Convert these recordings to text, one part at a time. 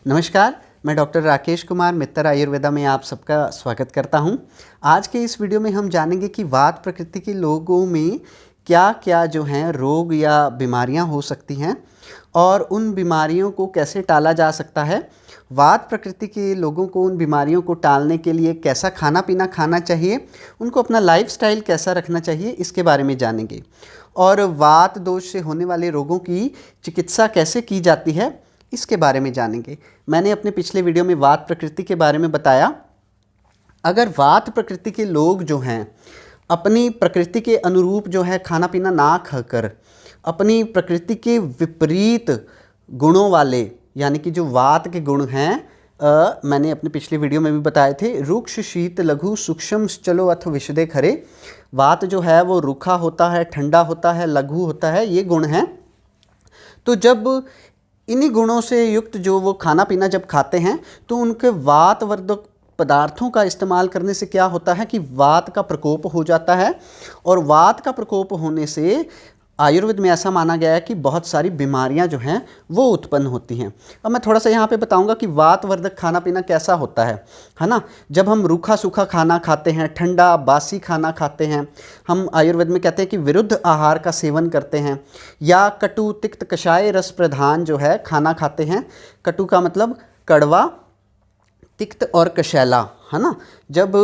नमस्कार, मैं डॉक्टर राकेश कुमार मित्तर आयुर्वेदा में आप सबका स्वागत करता हूं। आज के इस वीडियो में हम जानेंगे कि वात प्रकृति के लोगों में क्या क्या जो हैं रोग या बीमारियां हो सकती हैं और उन बीमारियों को कैसे टाला जा सकता है। वात प्रकृति के लोगों को उन बीमारियों को टालने के लिए कैसा खाना पीना खाना चाहिए, उनको अपना लाइफस्टाइल कैसा रखना चाहिए, इसके बारे में जानेंगे। और वात दोष से होने वाले रोगों की चिकित्सा कैसे की जाती है, इसके बारे में जानेंगे। मैंने अपने पिछले वीडियो में वात प्रकृति के बारे में बताया। अगर वात प्रकृति के लोग जो हैं अपनी प्रकृति के अनुरूप जो है खाना पीना ना खाकर अपनी प्रकृति के विपरीत गुणों वाले, यानी कि जो वात के गुण हैं, मैंने अपने पिछले वीडियो में भी बताए थे, रुक्ष शीत लघु सूक्ष्म चलो अथ विशदे खरे। वात जो है वो रूखा होता है, ठंडा होता है, लघु होता है, ये गुण हैं। तो जब इन्हीं गुणों से युक्त जो वो खाना पीना जब खाते हैं तो उनके वातवर्धक पदार्थों का इस्तेमाल करने से क्या होता है कि वात का प्रकोप हो जाता है। और वात का प्रकोप होने से आयुर्वेद में ऐसा माना गया है कि बहुत सारी बीमारियां जो हैं वो उत्पन्न होती हैं। अब मैं थोड़ा सा यहाँ पे बताऊंगा कि वातवर्धक खाना पीना कैसा होता है ना। जब हम रूखा सूखा खाना खाते हैं, ठंडा बासी खाना खाते हैं, हम आयुर्वेद में कहते हैं कि विरुद्ध आहार का सेवन करते हैं, या कटु तिक्त कषाय रस प्रधान जो है खाना खाते हैं। कटु का मतलब कड़वा, तिक्त और कषैला, है ना। जब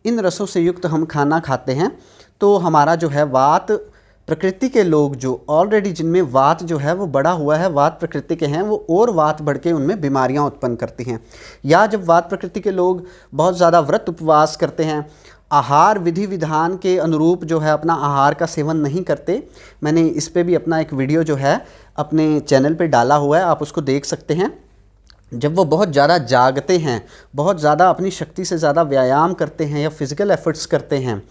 इन रसों से युक्त हम खाना खाते हैं तो हमारा जो है वात प्रकृति के लोग जो ऑलरेडी जिनमें वात जो है वो बढ़ा हुआ है, वात प्रकृति के हैं, वो और वात बढ़ के उनमें बीमारियां उत्पन्न करती हैं। या जब वात प्रकृति के लोग बहुत ज़्यादा व्रत उपवास करते हैं, आहार विधि विधान के अनुरूप जो है अपना आहार का सेवन नहीं करते। मैंने इस पर भी अपना एक वीडियो जो है अपने चैनल पे डाला हुआ है, आप उसको देख सकते हैं। जब वो बहुत ज़्यादा जागते हैं, बहुत ज़्यादा अपनी शक्ति से ज़्यादा व्यायाम करते हैं या फिज़िकल एफर्ट्स करते हैं,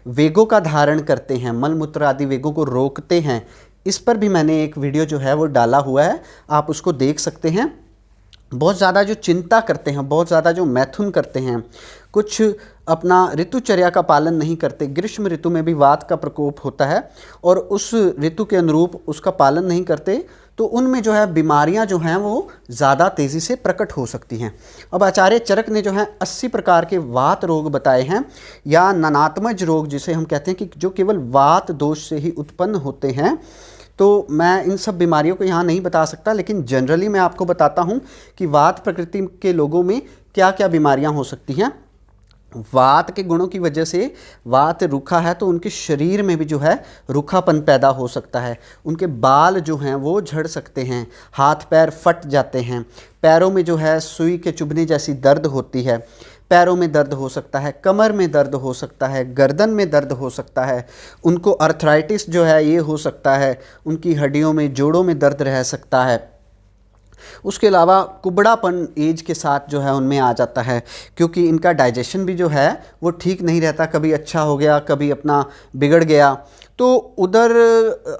वेगों का धारण करते हैं, मल मूत्र आदि वेगों को रोकते हैं, इस पर भी मैंने एक वीडियो जो है वो डाला हुआ है, आप उसको देख सकते हैं। बहुत ज़्यादा जो चिंता करते हैं, बहुत ज़्यादा जो मैथुन करते हैं, कुछ अपना ऋतुचर्या का पालन नहीं करते। ग्रीष्म ऋतु में भी वात का प्रकोप होता है और उस ऋतु के अनुरूप उसका पालन नहीं करते, तो उनमें जो है बीमारियां जो हैं वो ज़्यादा तेज़ी से प्रकट हो सकती हैं। अब आचार्य चरक ने जो है 80 प्रकार के वात रोग बताए हैं, या ननात्मज रोग जिसे हम कहते हैं कि जो केवल वात दोष से ही उत्पन्न होते हैं। तो मैं इन सब बीमारियों को यहाँ नहीं बता सकता, लेकिन जनरली मैं आपको बताता हूँ कि वात प्रकृति के लोगों में क्या क्या बीमारियाँ हो सकती हैं। वात के गुणों की वजह से वात रूखा है तो उनके शरीर में भी जो है रूखापन पैदा हो सकता है। उनके बाल जो हैं वो झड़ सकते हैं, हाथ पैर फट जाते हैं, पैरों में जो है सुई के चुभने जैसी दर्द होती है, पैरों में दर्द हो सकता है, कमर में दर्द हो सकता है, गर्दन में दर्द हो सकता है, उनको अर्थराइटिस जो है ये हो सकता है, उनकी हड्डियों में जोड़ों में दर्द रह सकता है। उसके अलावा कुबड़ापन एज के साथ जो है उनमें आ जाता है, क्योंकि इनका डाइजेशन भी जो है वो ठीक नहीं रहता, कभी अच्छा हो गया कभी अपना बिगड़ गया। तो उधर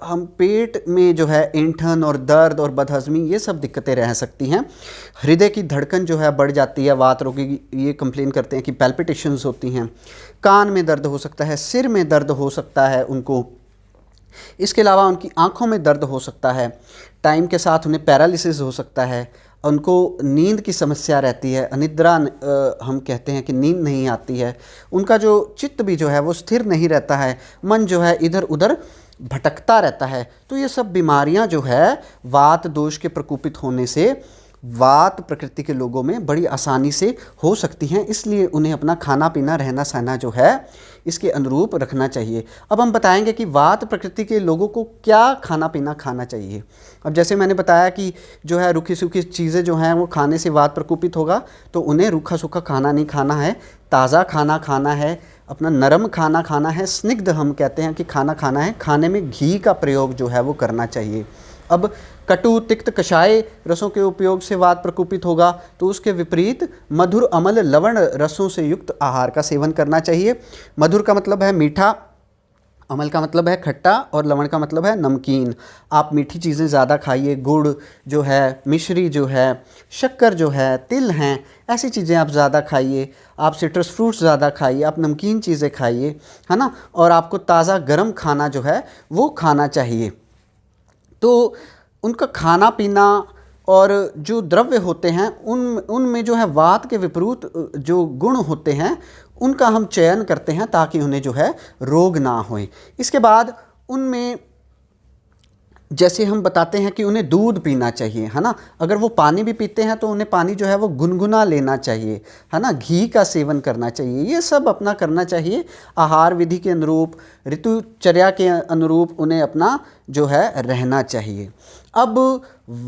हम पेट में जो है ऐंठन और दर्द और बदहज़मी ये सब दिक्कतें रह सकती हैं। हृदय की धड़कन जो है बढ़ जाती है, वात रोगी ये कंप्लेन करते हैं कि पैल्पिटेशंस होती हैं। कान में दर्द हो सकता है, सिर में दर्द हो सकता है उनको। इसके अलावा उनकी आंखों में दर्द हो सकता है, टाइम के साथ उन्हें पैरालिसिस हो सकता है, उनको नींद की समस्या रहती है, अनिद्रा हम कहते हैं कि नींद नहीं आती है, उनका जो चित्त भी जो है वो स्थिर नहीं रहता है, मन जो है इधर उधर भटकता रहता है। तो ये सब बीमारियां जो है वात दोष के प्रकोपित होने से वात प्रकृति के लोगों में बड़ी आसानी से हो सकती हैं। इसलिए उन्हें अपना खाना पीना रहना सहना जो है इसके अनुरूप रखना चाहिए। अब हम बताएंगे कि वात प्रकृति के लोगों को क्या खाना पीना खाना चाहिए। अब जैसे मैंने बताया कि जो है रूखी सूखी चीज़ें जो हैं वो खाने से वात प्रकोपित होगा, तो उन्हें रूखा सूखा खाना नहीं खाना है, ताज़ा खाना खाना है, अपना नरम खाना खाना है, स्निग्ध हम कहते हैं कि खाना खाना है, खाने में घी का प्रयोग जो है वो करना चाहिए। अब कटु तिक्त कषाय रसों के उपयोग से वात प्रकोपित होगा, तो उसके विपरीत मधुर अमल लवण रसों से युक्त आहार का सेवन करना चाहिए। मधुर का मतलब है मीठा, अमल का मतलब है खट्टा और लवण का मतलब है नमकीन। आप मीठी चीज़ें ज़्यादा खाइए, गुड़ जो है, मिश्री जो है, शक्कर जो है, तिल हैं, ऐसी चीज़ें आप ज़्यादा खाइए। आप सिट्रस फ्रूट्स ज़्यादा खाइए, आप नमकीन चीज़ें खाइए, है ना। और आपको ताज़ा गर्म खाना जो है वो खाना चाहिए। तो उनका खाना पीना और जो द्रव्य होते हैं उनमें जो है वात के विपरीत जो गुण होते हैं उनका हम चयन करते हैं ताकि उन्हें जो है रोग ना होए। इसके बाद उनमें जैसे हम बताते हैं कि उन्हें दूध पीना चाहिए, है ना। अगर वो पानी भी पीते हैं तो उन्हें पानी जो है वो गुनगुना लेना चाहिए, है ना। घी का सेवन करना चाहिए, ये सब अपना करना चाहिए। आहार विधि के अनुरूप, ऋतुचर्या के अनुरूप उन्हें अपना जो है रहना चाहिए। अब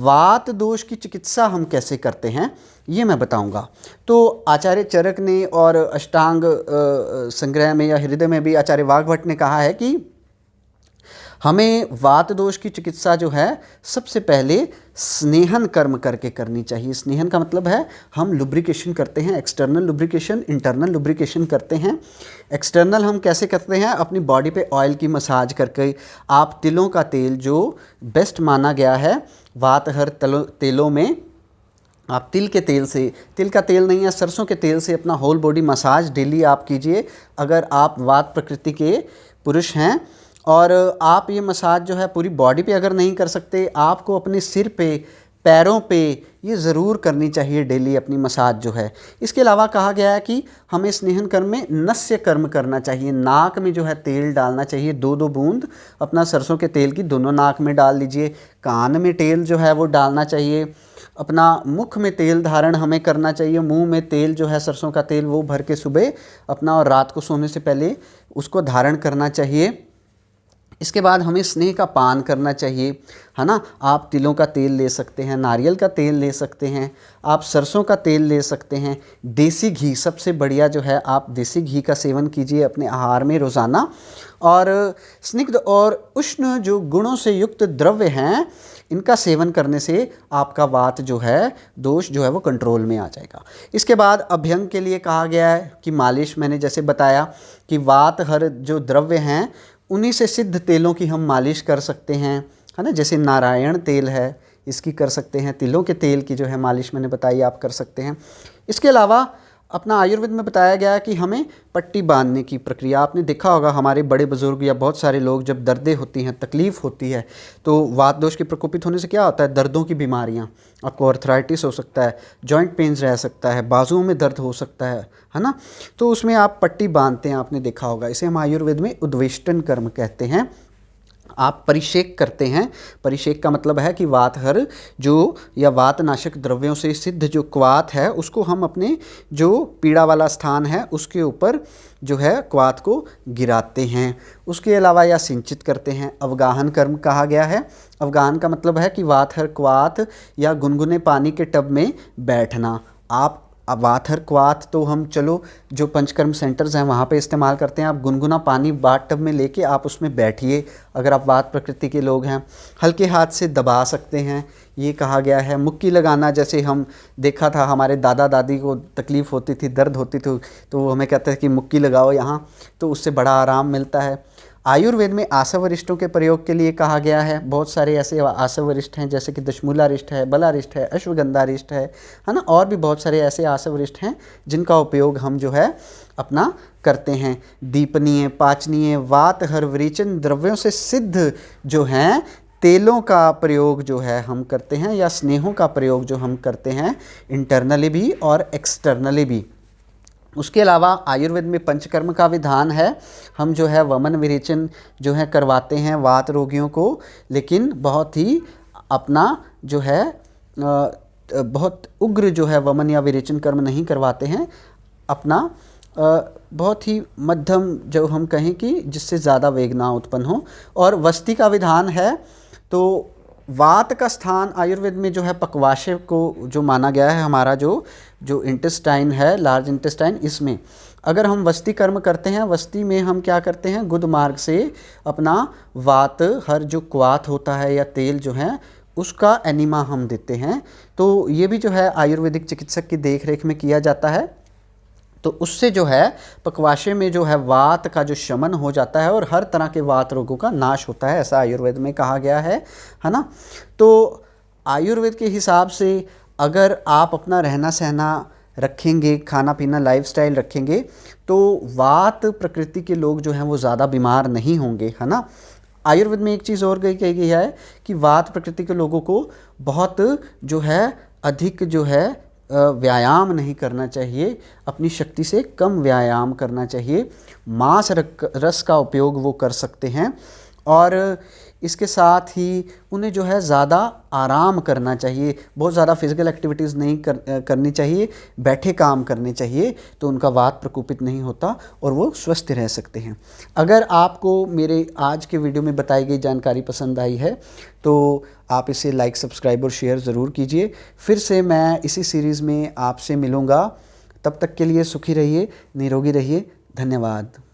वात दोष की चिकित्सा हम कैसे करते हैं ये मैं बताऊंगा। तो आचार्य चरक ने और अष्टांग संग्रह में या हृदय में भी आचार्य वाग्भट ने कहा है कि हमें वात दोष की चिकित्सा जो है सबसे पहले स्नेहन कर्म करके करनी चाहिए। स्नेहन का मतलब है हम लुब्रिकेशन करते हैं, एक्सटर्नल लुब्रिकेशन, इंटरनल लुब्रिकेशन करते हैं। एक्सटर्नल हम कैसे करते हैं, अपनी बॉडी पे ऑयल की मसाज करके। आप तिलों का तेल जो बेस्ट माना गया है वातहर तेलों में, आप तिल के तेल से, तिल का तेल नहीं है सरसों के तेल से अपना होल बॉडी मसाज डेली आप कीजिए। अगर आप वात प्रकृति के पुरुष हैं और आप ये मसाज जो है पूरी बॉडी पे अगर नहीं कर सकते, आपको अपने सिर पे, पैरों पे ये ज़रूर करनी चाहिए डेली अपनी मसाज जो है। इसके अलावा कहा गया है कि हमें स्नेहन कर्म में नस्य कर्म करना चाहिए। नाक में जो है तेल डालना चाहिए, 2-2 बूंद अपना सरसों के तेल की दोनों नाक में डाल लीजिए। कान में तेल जो है वो डालना चाहिए। अपना मुख में तेल धारण हमें करना चाहिए। मुंह में तेल जो है सरसों का तेल वो भर के सुबह अपना और रात को सोने से पहले उसको धारण करना चाहिए। इसके बाद हमें स्नेह का पान करना चाहिए, है ना। आप तिलों का तेल ले सकते हैं, नारियल का तेल ले सकते हैं, आप सरसों का तेल ले सकते हैं। देसी घी सबसे बढ़िया जो है, आप देसी घी का सेवन कीजिए अपने आहार में रोज़ाना। और स्निग्ध और उष्ण जो गुणों से युक्त द्रव्य हैं इनका सेवन करने से आपका वात जो है दोष जो है वो कंट्रोल में आ जाएगा। इसके बाद अभ्यंग के लिए कहा गया है कि मालिश, मैंने जैसे बताया कि वात हर जो द्रव्य हैं उन्हीं से सिद्ध तेलों की हम मालिश कर सकते हैं, है ना। जैसे नारायण तेल है, इसकी कर सकते हैं। तिलों के तेल की जो है मालिश मैंने बताई आप कर सकते हैं। इसके अलावा अपना आयुर्वेद में बताया गया है कि हमें पट्टी बांधने की प्रक्रिया, आपने देखा होगा हमारे बड़े बुजुर्ग या बहुत सारे लोग जब दर्दें होती हैं, तकलीफ़ होती है, तो वात दोष के प्रकोपित होने से क्या होता है, दर्दों की बीमारियां, आपको आर्थराइटिस हो सकता है, जॉइंट पेन्स रह सकता है, बाजुओं में दर्द हो सकता है ना। तो उसमें आप पट्टी बांधते हैं, आपने देखा होगा। इसे हम आयुर्वेद में उद्वेष्टन कर्म कहते हैं। आप परिषेक करते हैं। परिषेक का मतलब है कि वातहर जो या वातनाशक द्रव्यों से सिद्ध जो क्वाथ है उसको हम अपने जो पीड़ा वाला स्थान है उसके ऊपर जो है क्वाथ को गिराते हैं। उसके अलावा या सिंचित करते हैं। अवगाहन कर्म कहा गया है। अवगाहन का मतलब है कि वातहर क्वाथ या गुनगुने पानी के टब में बैठना। आप अब वातहर क्वाथ तो हम चलो जो पंचकर्म सेंटर्स हैं वहाँ पे इस्तेमाल करते हैं। आप गुनगुना पानी बाथ टब में लेके आप उसमें बैठिए। अगर आप वात प्रकृति के लोग हैं, हल्के हाथ से दबा सकते हैं, ये कहा गया है। मुक्की लगाना, जैसे हम देखा था हमारे दादा दादी को तकलीफ़ होती थी, दर्द होती थी, तो वो हमें कहते हैं कि मुक्की लगाओ यहाँ, तो उससे बड़ा आराम मिलता है। आयुर्वेद में आसवरिष्ठों के प्रयोग के लिए कहा गया है। बहुत सारे ऐसे आसवरिष्ठ हैं जैसे कि दशमूलारिष्ठ है, बलारिष्ठ है, अश्वगंधारिष्ठ है ना। और भी बहुत सारे ऐसे आसवरिष्ठ हैं जिनका उपयोग हम जो है अपना करते हैं। दीपनीय, पाचनीय, वातहर, विरेचन द्रव्यों से सिद्ध जो हैं तेलों का प्रयोग जो है हम करते हैं, या स्नेहों का प्रयोग जो हम करते हैं इंटरनली भी और एक्सटर्नली भी। उसके अलावा आयुर्वेद में पंचकर्म का विधान है। हम जो है वमन विरेचन जो है करवाते हैं वात रोगियों को, लेकिन बहुत ही अपना जो है बहुत उग्र जो है वमन या विरेचन कर्म नहीं करवाते हैं। अपना बहुत ही मध्यम जो हम कहें कि जिससे ज़्यादा वेग ना उत्पन्न हो। और वस्ती का विधान है। तो वात का स्थान आयुर्वेद में जो है पक्वाशय को जो माना गया है, हमारा जो इंटेस्टाइन है, लार्ज इंटेस्टाइन, इसमें अगर हम वस्ती कर्म करते हैं, वस्ती में हम क्या करते हैं, गुद मार्ग से अपना वात हर जो क्वाथ होता है या तेल जो है उसका एनिमा हम देते हैं। तो ये भी जो है आयुर्वेदिक चिकित्सक की देख रेख में किया जाता है। तो उससे जो है पक्वाशय में जो है वात का जो शमन हो जाता है और हर तरह के वात रोगों का नाश होता है, ऐसा आयुर्वेद में कहा गया है ना। तो आयुर्वेद के हिसाब से अगर आप अपना रहना सहना रखेंगे, खाना पीना लाइफस्टाइल रखेंगे, तो वात प्रकृति के लोग जो हैं वो ज़्यादा बीमार नहीं होंगे, है ना। आयुर्वेद में एक चीज़ और कही गई है कि वात प्रकृति के लोगों को बहुत जो है अधिक जो है व्यायाम नहीं करना चाहिए, अपनी शक्ति से कम व्यायाम करना चाहिए। मांस रस का उपयोग वो कर सकते हैं और इसके साथ ही उन्हें जो है ज़्यादा आराम करना चाहिए, बहुत ज़्यादा फिजिकल एक्टिविटीज़ नहीं करनी चाहिए, बैठे काम करने चाहिए, तो उनका वात प्रकोपित नहीं होता और वो स्वस्थ रह सकते हैं। अगर आपको मेरे आज के वीडियो में बताई गई जानकारी पसंद आई है तो आप इसे लाइक, सब्सक्राइब और शेयर ज़रूर कीजिए। फिर से मैं इसी सीरीज़ में आपसे मिलूँगा, तब तक के लिए सुखी रहिए, निरोगी रहिए। धन्यवाद।